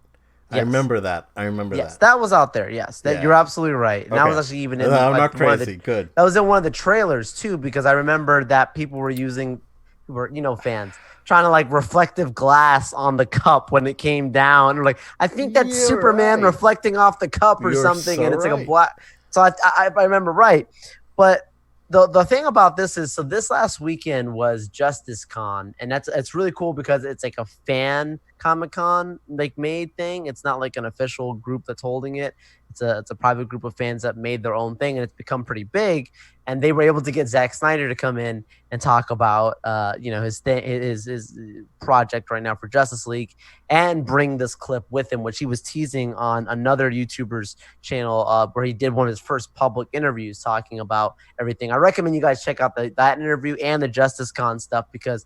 I Yes. remember that. I remember Yes, that. that was out there. Yes, that you're Yeah. absolutely right. And that was Okay. actually even in I'm like not one of the crazy. Good. that was in one of the trailers too, because I remember that people were using who were, fans trying to like reflective glass on the cup when it came down. Or like I think that's You're Superman right. reflecting off the cup or You're something, so and it's like a right. black. So I remember right, but the thing about this is so this last weekend was Justice Con, and that's it's really cool because it's like a fan Comic Con like made thing. It's not like an official group that's holding it. It's a private group of fans that made their own thing, and it's become pretty big. And they were able to get Zack Snyder to come in and talk about his thing, his project right now for Justice League, and bring this clip with him, which he was teasing on another YouTuber's channel, where he did one of his first public interviews talking about everything. I recommend you guys check out that interview and the Justice Con stuff because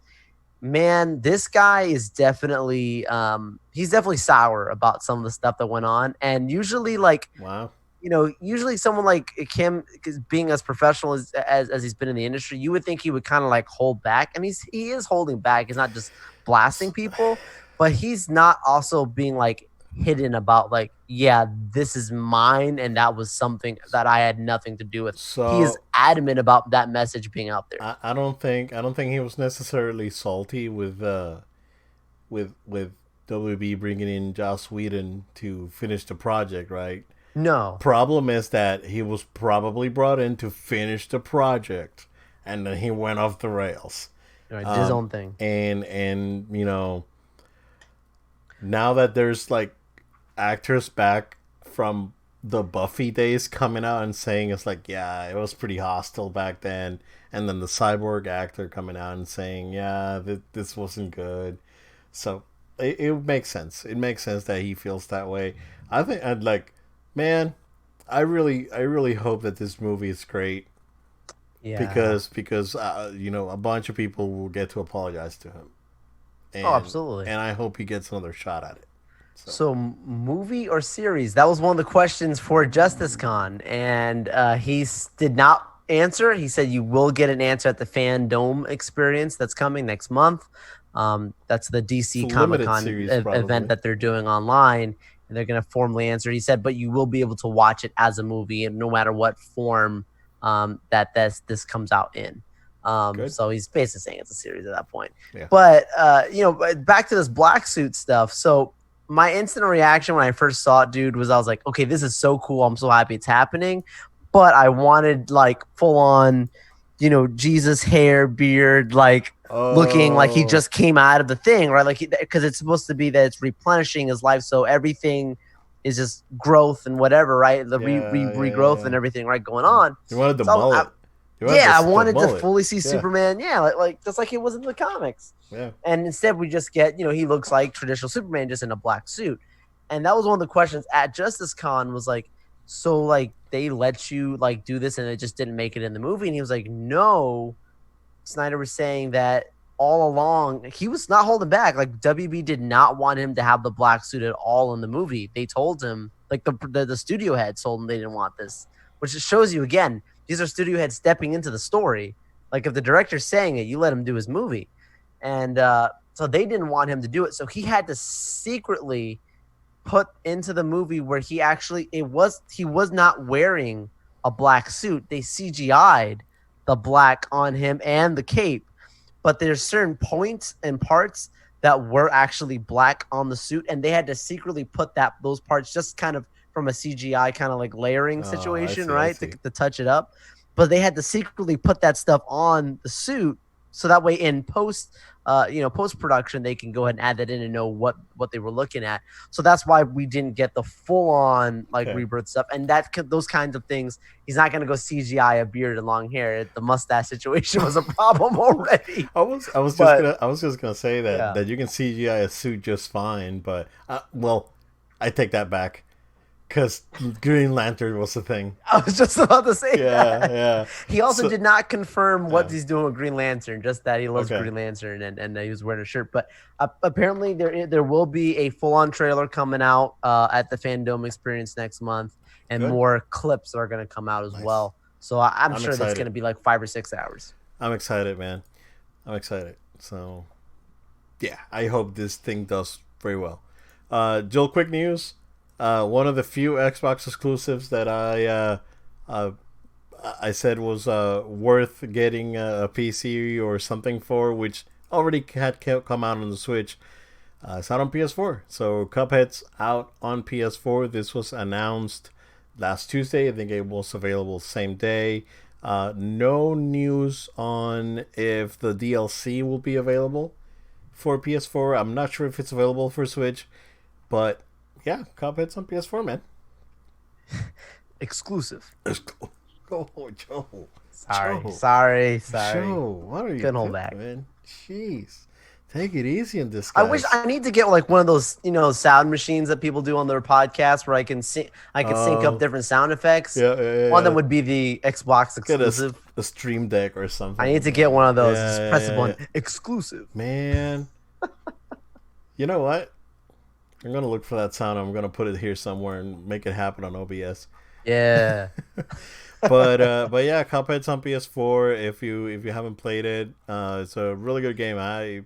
man, this guy is definitely he's definitely sour about some of the stuff that went on. And usually like, Wow. usually someone like him being as professional as he's been in the industry, you would think he would kind of like hold back. And he is holding back. He's not just blasting people, but he's not also being like hidden about like, yeah, this is mine and that was something that I had nothing to do with. He is So adamant about that message being out there. I don't think he was necessarily salty with WB bringing in Joss Whedon to finish the project, right? No. Problem is that he was probably brought in to finish the project, and then he went off the rails. Right, did his own thing. And now that there's like actors back from the Buffy days coming out and saying it's like, yeah, it was pretty hostile back then, and then the Cyborg actor coming out and saying, yeah, this wasn't good. So it makes sense. It makes sense that he feels that way. I think I'd like, man, I really hope that this movie is great Yeah. because a bunch of people will get to apologize to him, Oh, and absolutely. I hope he gets another shot at it. So So, movie or series? That was one of the questions for Justice Con, and did not answer. He said you will get an answer at the Fandom experience that's coming next month. That's the it's a DC Comic limited Con series event probably. that they're doing online, and they're going to formally answer. He said, but you will be able to watch it as a movie, and no matter what form that this comes out in. Good. So he's basically saying it's a series at that point. Yeah. But back to this black suit stuff. So my instant reaction when I first saw it, dude, was I was like, okay, this is so cool. I'm so happy it's happening. But I wanted like full on, Jesus hair, beard, like looking like he Oh just came out of the thing, right? Like, because it's supposed to be that it's replenishing his life. So everything is just growth and whatever, right? The regrowth and yeah. everything, right? Going on. You wanted the So mullet. You wanted yeah, I the wanted to mullet. fully see Yeah. Superman. Yeah, like just like it was in the comics. Yeah. And instead, we just get, he looks like traditional Superman just in a black suit. And that was one of the questions at Justice Con was like, so like they let you like do this and it just didn't make it in the movie. And he was like, no. Snyder was saying that all along he was not holding back. Like WB did not want him to have the black suit at all in the movie. They told him, like the studio head told him they didn't want this, which just shows you again, these are studio heads stepping into the story. Like if the director's saying it, you let him do his movie. And so they didn't want him to do it. So he had to secretly put into the movie where he was not wearing a black suit. They CGI'd the black on him and the cape, but there's certain points and parts that were actually black on the suit, and they had to secretly put those parts just kind of from a CGI kind of like layering Oh, situation, I right, see. to touch it up. but they had to secretly put that stuff on the suit so that way in post production they can go ahead and add that in and know what they were looking at. So that's why we didn't get the full on like Okay. rebirth stuff, and those kinds of things. He's not gonna go CGI a beard and long hair. The mustache situation was a problem already. But I was just gonna say that yeah, you can CGI a suit just fine, but well, I take that back because Green Lantern was the thing. I was just about to say Yeah, that. yeah. He also So did not confirm what yeah, he's doing with Green Lantern, just that he loves okay, Green Lantern and he was wearing a shirt. But apparently, there will be a full on trailer coming out at the Fandom Experience next month, and good, more clips are going to come out as nice. well. So I'm I'm sure that's going excited. to be like 5 or 6 hours. I'm excited, man. I'm excited. So yeah, I hope this thing does very well. Jill, quick news. One of the few Xbox exclusives that uh, I said was worth getting a PC or something for, which already had come out on the Switch. It's out on PS4. So Cuphead's out on PS4. This was announced last Tuesday. I think it was available same day. No news on if the DLC will be available for PS4. I'm not sure if it's available for Switch, but yeah, Cuphead's on PS4, man. Exclusive. Oh, Joe. Sorry, Joe. sorry, sorry. Joe, what are you Couldn't hold doing, back. man? Jeez. Take it easy on this I wish guy. I need to get like one of those, sound machines that people do on their podcasts where I can sync up Oh, different sound effects. yeah, yeah, One of them yeah. would be the Xbox Get exclusive. a Stream Deck or I need something. to get one of those. Yeah, Just press the yeah, yeah. button. Exclusive. Man, you know what? I'm gonna look for that sound. I'm gonna put it here somewhere and make it happen on OBS. Yeah. But yeah, Cuphead's on PS4. If you haven't played it, it's a really good game. I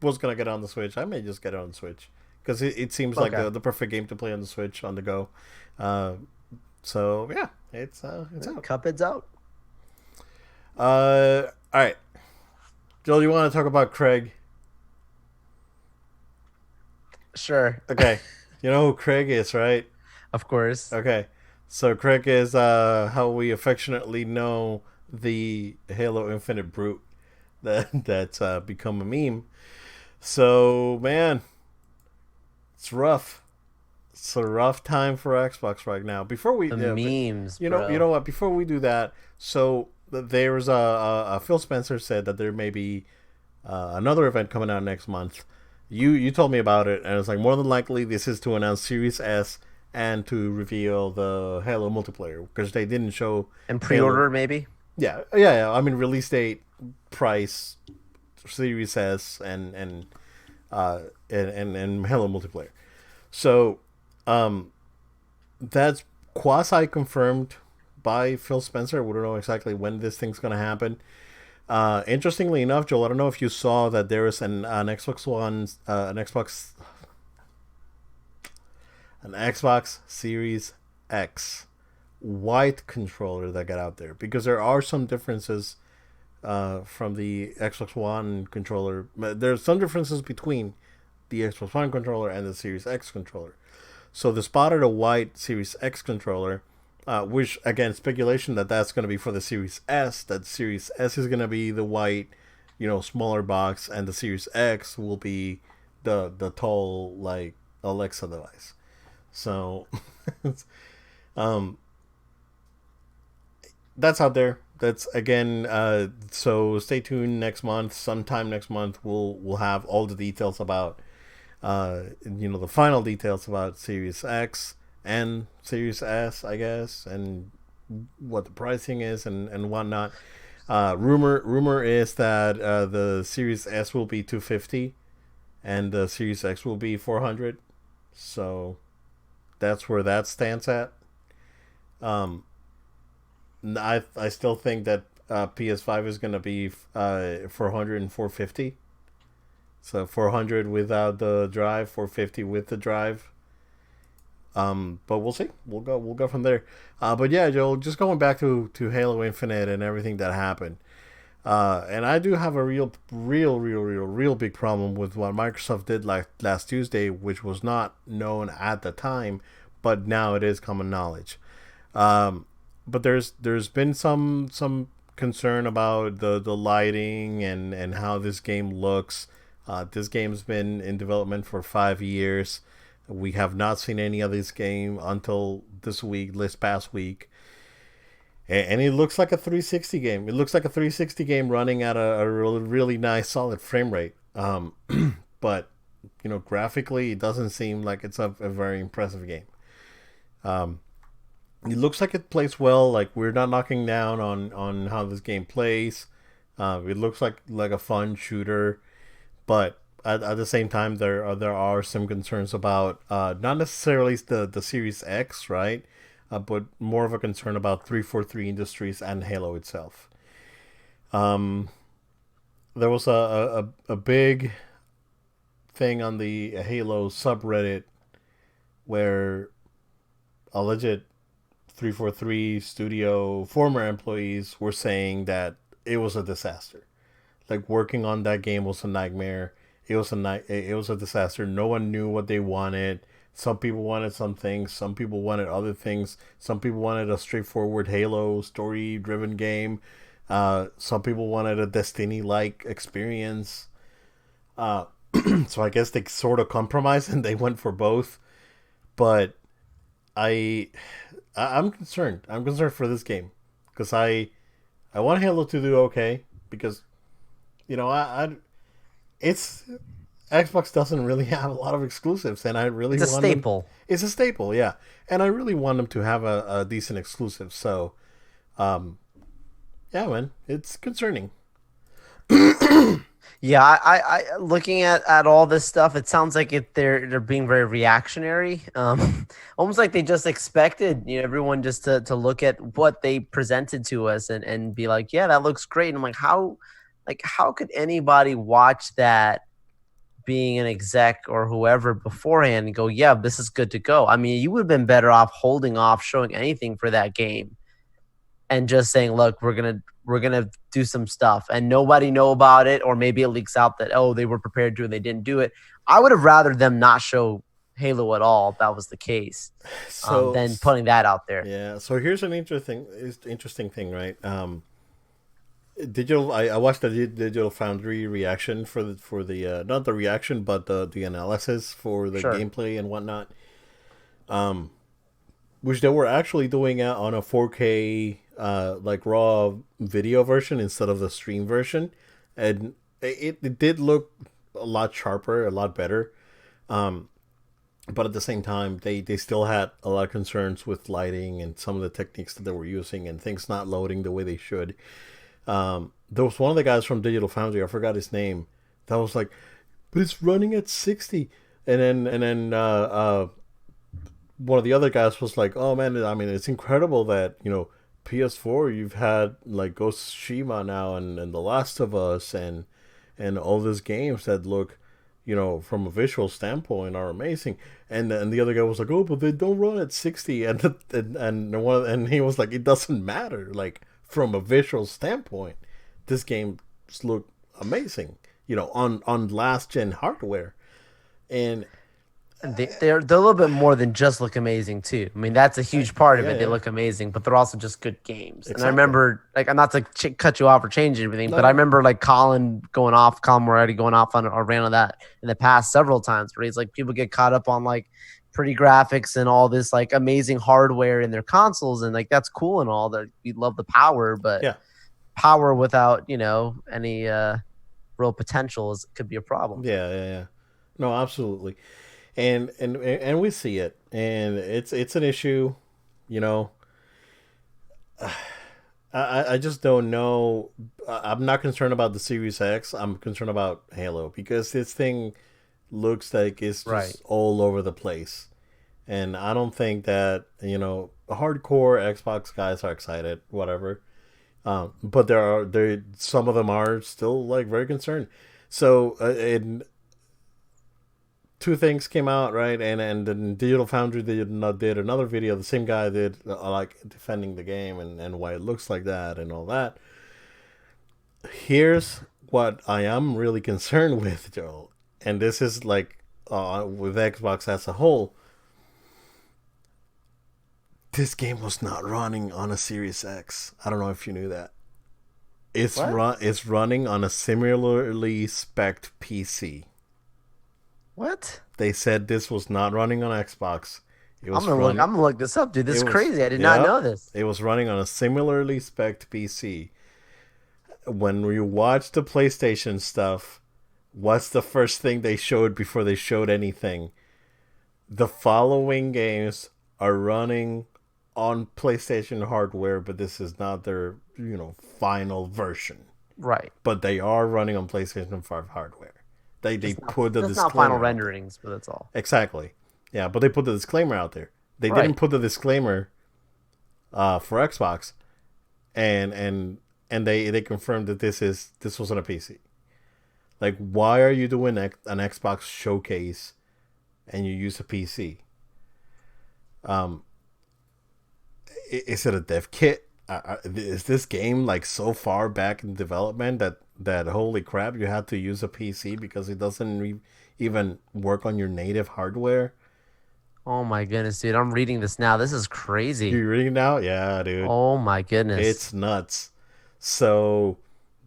was gonna get it on the Switch. I may just get it on the Switch because it seems like Okay. the perfect game to play on the Switch on the go. Uh, so yeah, it's out. Cuphead's out. All right, Joel, you want to talk about Craig? Sure. Okay, you know who Craig is, right? Of course. Okay, so Craig is how we affectionately know the Halo Infinite brute that's become a meme. So man, it's rough. It's a rough time for Xbox right now. Before we, The yeah, memes, you bro. know what? Before we do that, so there was a Phil Spencer said that there may be another event coming out next month. You told me about it, and it's like more than likely this is to announce Series S and to reveal the Halo multiplayer because they didn't show And Halo. pre-order maybe. Yeah, yeah, yeah. I mean, release date, price, Series S, and Halo multiplayer. So, um, that's quasi confirmed by Phil Spencer. We don't know exactly when this thing's gonna happen. Interestingly enough, Joel, I don't know if you saw that there is an Xbox One, an Xbox Series X white controller that got out there because there are some differences from the Xbox One controller. There's some differences between the Xbox One controller and the Series X controller. So they spotted a white Series X controller, which again speculation that that's going to be for the Series S. That Series S is going to be the white, smaller box, and the Series X will be the tall like Alexa device. So, um, that's out there. That's again. So stay tuned next month. Sometime next month, we'll have all the details about the final details about Series X and Series S, I guess, and what the pricing is and whatnot. Rumor is that the Series S will be 250 and the Series X will be 400. So that's where that stands at. Um, I still think that PS5 is gonna be 400 and 450. So 400 without the drive, 450 with the drive. But we'll see. We'll go from there. But yeah, Joel, just going back to Halo Infinite and everything that happened. And I do have a real big problem with what Microsoft did like last Tuesday, which was not known at the time, but now it is common knowledge. Um, but there's been some concern about the lighting and how this game looks. This game's been in development for 5 years. We have not seen any of this game until this past week, and it looks like a 360 game. It looks like a 360 game running at a really, really nice, solid frame rate. But graphically, it doesn't seem like it's a very impressive game. Um, it looks like it plays well. Like, we're not knocking down on how this game plays. It looks like a fun shooter, but at the same time, there are some concerns about not necessarily the Series X, right? But more of a concern about 343 Industries and Halo itself. Um, there was a big thing on the Halo subreddit where alleged 343 studio former employees were saying that it was a disaster. Like, working on that game was a nightmare. It was a disaster. No one knew what they wanted. Some people wanted some things, some people wanted other things. Some people wanted a straightforward Halo story driven game. Some people wanted a Destiny like experience. Uh, so I guess they sort of compromised and they went for both. But I, I'm concerned. I'm concerned for this game because I want Halo to do okay because I it's Xbox doesn't really have a lot of exclusives, and I really It's a want them. staple. It's a staple, yeah, and I really want them to have a decent exclusive. So, um, yeah, man, it's concerning. Yeah, looking at all this stuff, it sounds like they're being very reactionary. Almost like they just expected everyone just to look at what they presented to us and be like, yeah, that looks great. And I'm like how could anybody watch that being an exec or whoever beforehand and go, yeah, this is good to go. I mean, you would have been better off holding off showing anything for that game and just saying, look, we're gonna do some stuff and nobody know about it, or maybe it leaks out that they were prepared to and they didn't do it. I would have rather them not show Halo at all if that was the case, So, than putting that out there. yeah, so here's an interesting thing, right? Digital. I watched the Digital Foundry reaction for the not the reaction but the analysis for the Sure. gameplay and whatnot. Um, which they were actually doing it on a 4K like raw video version instead of the stream version, and it did look a lot sharper, a lot better. Um, but at the same time, they still had a lot of concerns with lighting and some of the techniques that they were using and things not loading the way they should. There was one of the guys from Digital Foundry, I forgot his name, that was like, but it's running at 60. And then one of the other guys was like, "Oh man, I mean, it's incredible that PS4 you've had like Ghost of Tsushima now and The Last of Us and all these games that look, from a visual standpoint are amazing." And the other guy was like, "Oh, but they don't run at 60." And he was like, "It doesn't matter. Like, from a visual standpoint, this game look amazing. On last gen hardware." And They're a little bit more than just look amazing too. I mean, that's a huge part of yeah, it. They yeah, look amazing, but they're also just good games. And I exactly. remember, like, I'm not to cut you off or change anything, No, but I no. remember like Colin Moretti going off on or ran on that in the past several times. Where he's like, people get caught up on like pretty graphics and all this like amazing hardware in their consoles, and like that's cool and all that. We love the power, but Yeah, power without any real potential could be a problem. yeah, yeah, yeah. No, absolutely. And we see it, and it's an issue. You know, I just don't know. I'm not concerned about the Series X. I'm concerned about Halo because this thing looks like it's Right. just all over the place, and I don't think that hardcore Xbox guys are excited. Whatever. But there some of them are still like very concerned. So in two things came out, right? And then Digital Foundry did another video. The same guy did like defending the game and why it looks like that and all that. Here's what I am really concerned with, Joel, and this is like with Xbox as a whole. this game was not running on a Series X. I don't know if you knew that. What? It's running on a similarly spec'd PC. What? They said this was not running on Xbox. It I'm was gonna look. running. I'm gonna look this up, dude. This It is was. crazy. I did not Yep. know this. It was running on a similarly spec'd PC. When you watch the PlayStation stuff, what's the first thing they showed before they showed anything? The following games are running on PlayStation hardware, but this is not their, final version. Right. But they are running on PlayStation 5 hardware. They That's put the that's not final disclaimer out there. renderings, but that's all. Exactly. Yeah, but they put the disclaimer out there. They didn't Right. put the disclaimer for Xbox, and they confirmed that this was on a PC. Like, why are you doing an Xbox showcase and you use a PC? Um, is it a dev kit? Is this game like so far back in development that holy crap, you had to use a PC because it doesn't even work on your native hardware? Oh my goodness, dude. I'm reading this now. This is crazy. You reading now? Yeah, dude, Oh my goodness. it's nuts. So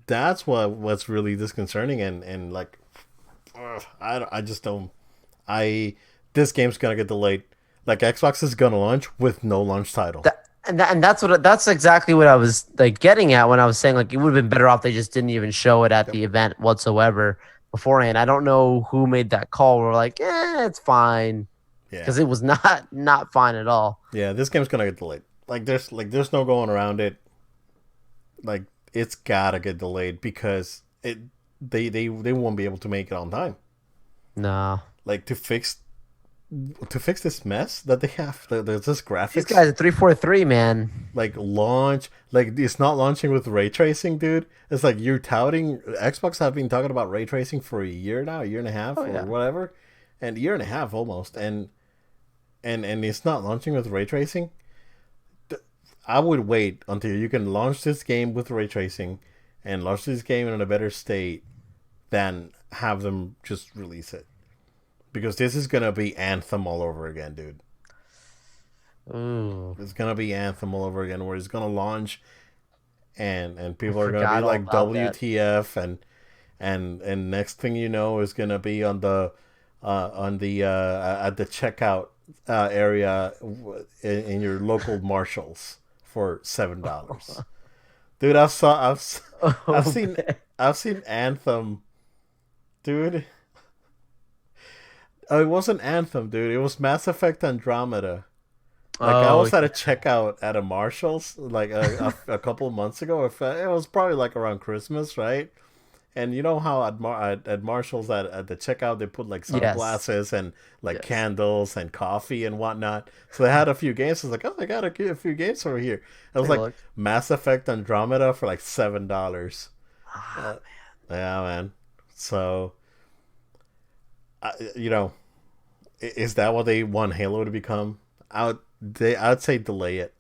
that's what's really disconcerting, and like, I just don't. I This game's gonna get delayed. Like, Xbox is gonna launch with no launch title. And that's exactly what I was like getting at when I was saying like it would have been better off they just didn't even show it at Yep. the event whatsoever beforehand. I don't know who made that call. We're like, it's fine Yeah, because it was not fine at all. yeah. This game's gonna get delayed. There's no going around it. Like, it's gotta get delayed because they won't be able to make it on time. No, Like, to fix this mess that they have. There's this these graphics guys at 343, man. like launch. Like, it's not launching with ray tracing, dude. It's like you're touting. Xbox have been talking about ray tracing for a year now, a year and a half, Oh or yeah, whatever, and a year and a half almost, and it's not launching with ray tracing. I would wait until you can launch this game with ray tracing and launch this game in a better state than have them just release it. Because this is gonna be Anthem all over again, dude. ooh, It's gonna be Anthem all over again, where it's gonna launch, and people are gonna be forgot all like about that. WTF, and next thing you know is gonna be on the at the checkout area in your local Marshalls for $7. Dude, I've Oh, seen man. I've seen Anthem, dude. Oh, it wasn't Anthem, dude. It was Mass Effect Andromeda. Like, I Oh, was at a checkout at a Marshalls like a couple of months ago. It was probably like around Christmas, right? And you know how at Marshalls at the checkout they put like yes, sunglasses and like yes. candles and coffee and whatnot. So they had a few games. I was like, oh, I got a few games over here. It was Take a like look. Mass Effect Andromeda for like $7. Ah, Uh, yeah, man. So, you know, is that what they want Halo to become? I'd say delay it.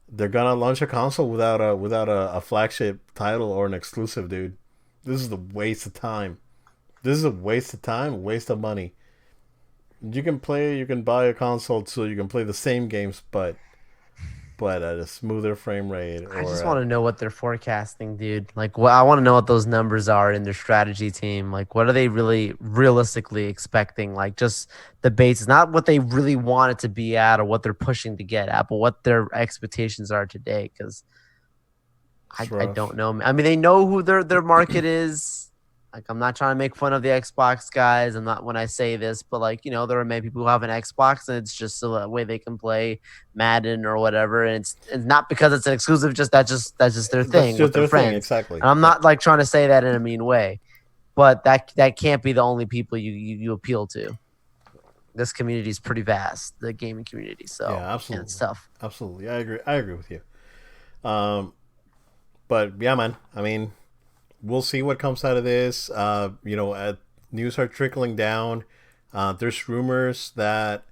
They're gonna launch a console without a flagship title or an exclusive, dude. This is a waste of time. This is a waste of time, waste of money. You can buy a console so you can play the same games, but at a smoother frame rate I or just want to know what they're forecasting, dude. Like, what I want to know what those numbers are in their strategy team. Like, what are they really realistically expecting? Like, just the base, not what they really want it to be at or what they're pushing to get at, but what their expectations are today. Because it's I don't rough. know. I mean, they know who their market is. Like, I'm not trying to make fun of the Xbox guys. I'm not when I say this, but like, there are many people who have an Xbox and it's just a way they can play Madden or whatever. And it's not because it's an exclusive, that's just their That's thing with just their their thing, friends. exactly. And I'm Yep. not like trying to say that in a mean way, but that can't be the only people you appeal to. This community is pretty vast, the gaming community. So, Yeah, and it's absolutely, tough. absolutely. I agree. I agree with you. Um, but yeah, man. I mean, we'll see what comes out of this. News are trickling down. There's rumors that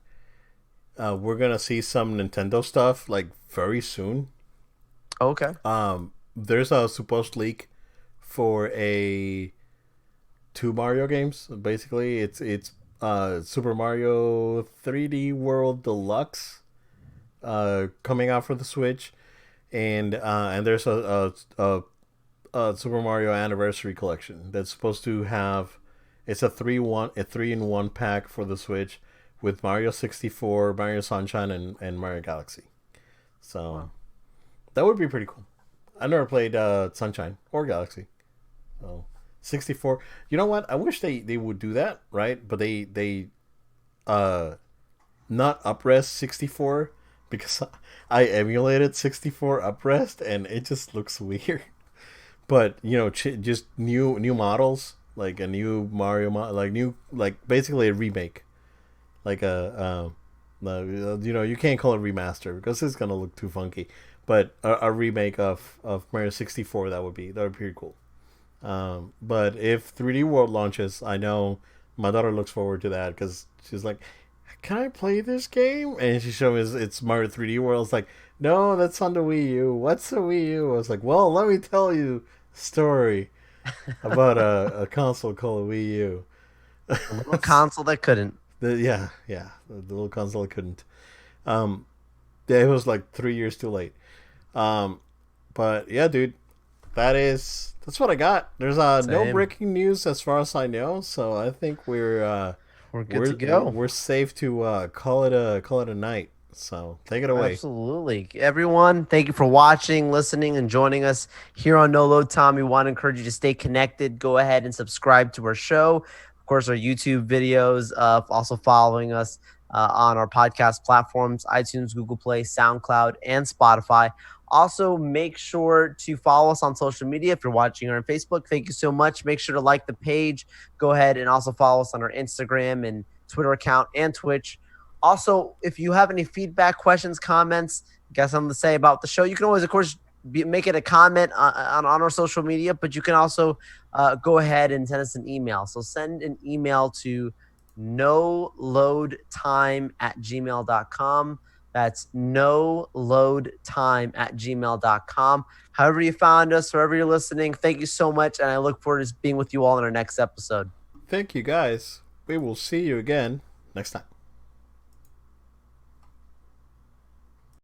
we're gonna see some Nintendo stuff like very soon. Okay. There's a supposed leak for a two Mario games. Basically, it's Super Mario 3D World Deluxe coming out for the Switch, and there's a Super Mario Anniversary Collection that's supposed to have. It's a 3-in-1 pack for the Switch with Mario 64, Mario Sunshine, and Mario Galaxy. So that would be pretty cool. I never played Sunshine or Galaxy. So 64. You know what? I wish they would do that, right? But they uh not uprest 64 because I emulated 64 uprest and it just looks weird. But just new models, like a new like new, like basically a remake, like you can't call it remaster because it's gonna look too funky, but a remake of Mario 64, that would be pretty cool. But if 3D World launches, I know my daughter looks forward to that because she's like, "Can I play this game?" And she showed me it's Mario 3D World. It's like, "No, that's on the Wii U. What's the Wii U?" I was like, "Well, let me tell you a story about a console called Wii U." A little console that couldn't. Yeah, the little console couldn't. Um, yeah, it was like 3 years too late. Um, but yeah, dude, that's what I got. There's no Same. breaking news as far as I know, so I think We're good to we're go. we're safe to call it a night. So take it away. Absolutely. Everyone, thank you for watching, listening, and joining us here on No Load Time. We want to encourage you to stay connected. Go ahead and subscribe to our show. Of course, our YouTube videos, also following us on our podcast platforms, iTunes, Google Play, SoundCloud, and Spotify. Also, make sure to follow us on social media if you're watching on Facebook. Thank you so much. Make sure to like the page. Go ahead and also follow us on our Instagram and Twitter account and Twitch. Also, if you have any feedback, questions, comments, got something to say about the show, you can always, of course, make it a comment on our social media, but you can also go ahead and send us an email. So send an email to noloadtime@gmail.com. That's noloadtime@gmail.com. However you found us, wherever you're listening, thank you so much. And I look forward to being with you all in our next episode. Thank you guys. We will see you again next time.